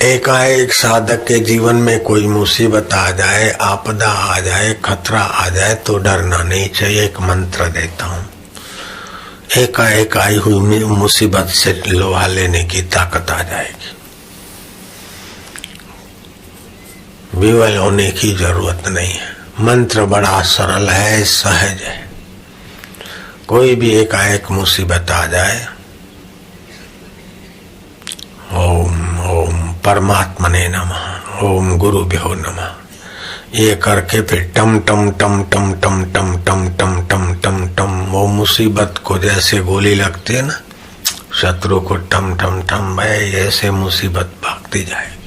एकाएक साधक के जीवन में कोई मुसीबत आ जाए, आपदा आ जाए, खतरा आ जाए तो डरना नहीं चाहिए। एक मंत्र देता हूँ, एकाएक आई हुई मुसीबत से लोहा लेने की ताकत आ जाएगी। विवल होने की जरूरत नहीं है। मंत्र बड़ा सरल है, सहज है। कोई भी एकाएक मुसीबत आ जाए, ओम ओम परमात्मने नमः, ओम गुरुभ्यो नमः, ये करके फिर टम टम टम टम टम टम टम टम टम टम टम, वो मुसीबत को जैसे गोली लगती है ना, शत्रु को टम टम टम, भाई ऐसे मुसीबत भागती जाएगी।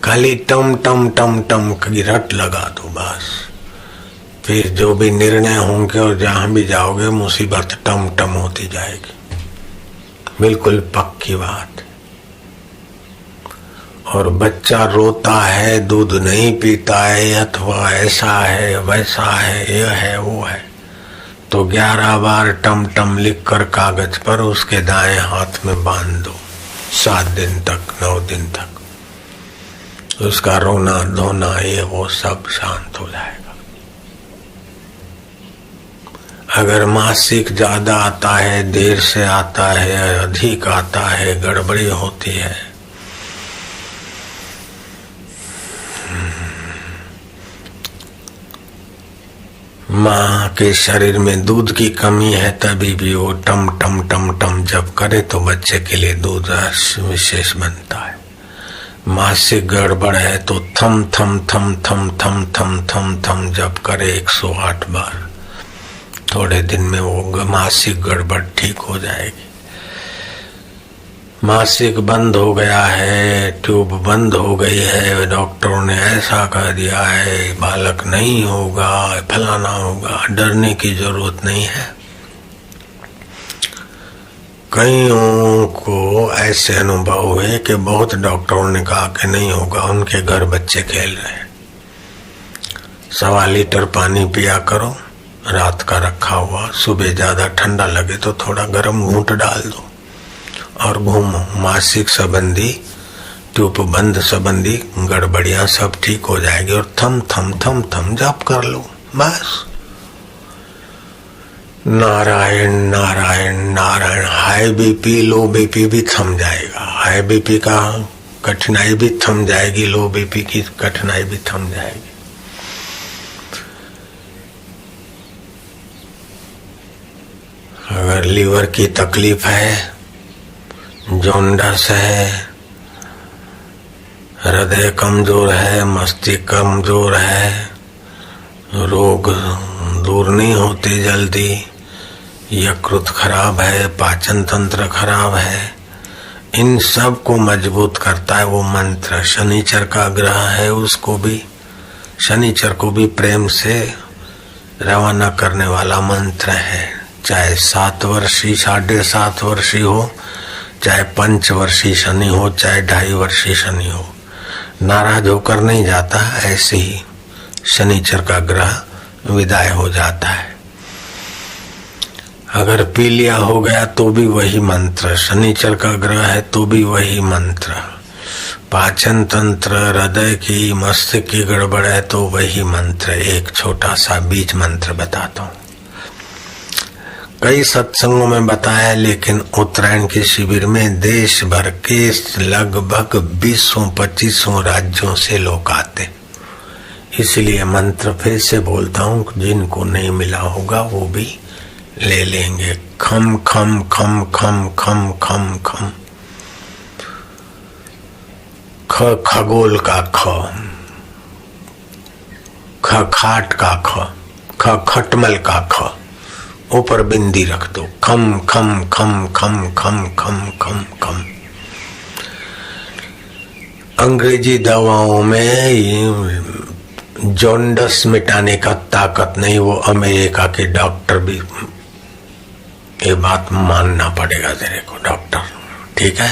खाली टम टम टम टम की रट लगा दो बस। फिर जो भी निर्णय होंगे और जहां भी जाओगे मुसीबत टम टम होती जाएगी। बिल्कुल पक्की बात। और बच्चा रोता है, दूध नहीं पीता है, अथवा ऐसा है वैसा है, यह है वो है, तो 11 बार टम टम लिख कर कागज पर उसके दाएं हाथ में बांध दो। 7 दिन तक, 9 दिन तक उसका रोना धोना ये वो सब शांत हो जाएगा। अगर मासिक ज्यादा आता है, देर से आता है, अधिक आता है, गड़बड़ी होती है, माँ के शरीर में दूध की कमी है, तभी भी वो टम टम टम टम जब करे तो बच्चे के लिए दूध विशेष बनता है। मासिक गड़बड़ है तो थम थम थम थम थम थम थम थम जब करे 108 बार, थोड़े दिन में वो मासिक गड़बड़ ठीक हो जाएगी। मासिक बंद हो गया है, ट्यूब बंद हो गई है, डॉक्टरों ने ऐसा कह दिया है, बालक नहीं होगा, फलाना होगा, डरने की जरूरत नहीं है। कईयों को ऐसे अनुभव हुए कि बहुत डॉक्टरों ने कहा कि नहीं होगा, उनके घर बच्चे खेल रहे हैं। 1.25 लीटर पानी पिया करो रात का रखा हुआ, सुबह ज्यादा ठंडा लगे तो थोड़ा गर्म घूंट डाल दो और घूमो। मासिक संबंधी, ट्यूब बंद संबंधी गड़बड़ियां सब ठीक हो जाएगी। और थम थम थम थम जाप कर लो बस। Narayan Narayan Narayan. High BP low BP भी थम जाएगा। हाई बीपी का कठिनाई भी थम जाएगी, लो बीपी की कठिनाई भी थम जाएगी। अगर लीवर की तकलीफ है, जॉन्डिस है, हृदय कमजोर है, मस्तिष्क कमजोर है, रोग दूर नहीं होते जल्दी, यकृत खराब है, पाचन तंत्र खराब है, इन सब को मजबूत करता है वो मंत्र। शनिचर का ग्रह है, उसको भी, शनिचर को भी प्रेम से रवाना करने वाला मंत्र है। चाहे 7 वर्षीय 7.5 वर्षीय हो, चाहे 5 वर्षीय शनि हो, चाहे 2.5 वर्षीय शनि हो, नाराज होकर नहीं जाता। ऐसे ही शनिचर का ग्रह विदाई हो जाता है। अगर पीलिया हो गया तो भी वही मंत्र, शनिचर का ग्रह है तो भी वही मंत्र। पाचन तंत्र, हृदय की, मस्तिष्क की गड़बड़ है तो वही मंत्र। एक छोटा सा बीज मंत्र बताता हूँ, कई सत्संगों में बताया, लेकिन उत्तरायण के शिविर में देश भर के लगभग 20-25 राज्यों से लोग आते, इसलिए मंत्र फिर से बोलता हूँ, जिनको नहीं मिला होगा वो भी ले लेंगे। खम खम खम खम खम खम खम। ख खगोल का ख, ख खाट का ख, ख खटमल का ख, ऊपर बिंदी रख दो। खम खम खम खम खम खम खम खम। अंग्रेजी दवाओं में जॉन्डिस मिटाने का ताकत नहीं, वो अमेरिका के डॉक्टर भी, ये बात मानना पड़ेगा तेरे को डॉक्टर, ठीक है।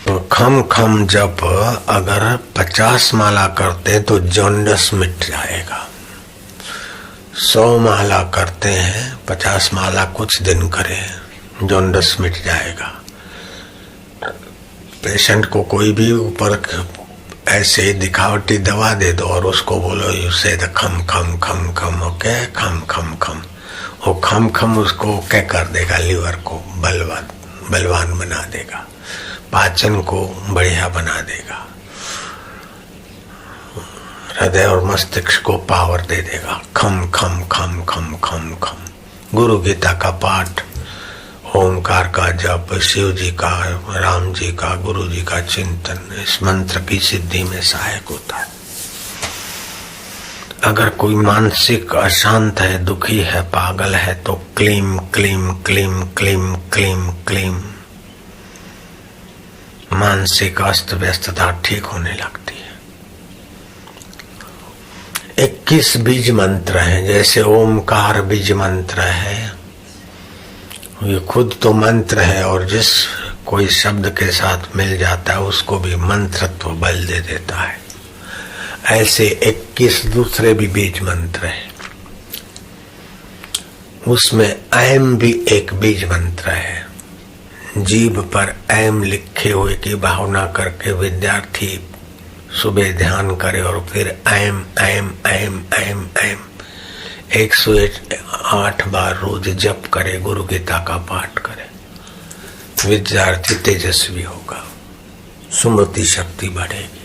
तो खम खम जब अगर 50 माला करते तो जॉन्डिस मिट जाएगा। 100 माला करते हैं, 50 माला कुछ दिन करें, जॉन्डिस मिट जाएगा। पेशेंट को कोई भी ऊपर ऐसे ही दिखावटी दवा दे दो और उसको बोलो यू से द खम खम खम खम, ओके, खम खम खम, वो खम खम उसको क्या कर देगा, लीवर को बलवान बना देगा, पाचन को बढ़िया बना देगा, हृदय और मस्तिष्क को पावर दे देगा। खम खम खम खम खम खम। गुरु गीता का पाठ, ओमकार का जप, शिव जी का, राम जी का, गुरु जी का चिंतन इस मंत्र की सिद्धि में सहायक होता है। अगर कोई मानसिक अशांत है, दुखी है, पागल है तो क्लीम क्लीम क्लीम क्लीम क्लीम क्लीम, मानसिक अस्त व्यस्तता ठीक होने लगती है। 21 बीज मंत्र हैं, जैसे ओमकार बीज मंत्र है, ये खुद तो मंत्र है और जिस कोई शब्द के साथ मिल जाता है उसको भी मंत्रत्व बल दे देता है। ऐसे 21 दूसरे भी बीज मंत्र हैं, उसमें ऐम भी एक बीज मंत्र है। जीभ पर ऐम लिखे हुए की भावना करके विद्यार्थी सुबह ध्यान करे और फिर ऐम ऐम ऐम ऐम ऐम 108 बार रोज जप करे, गुरु गीता का पाठ करे, विद्यार्थी तेजस्वी होगा, स्मृति शक्ति बढ़ेगी।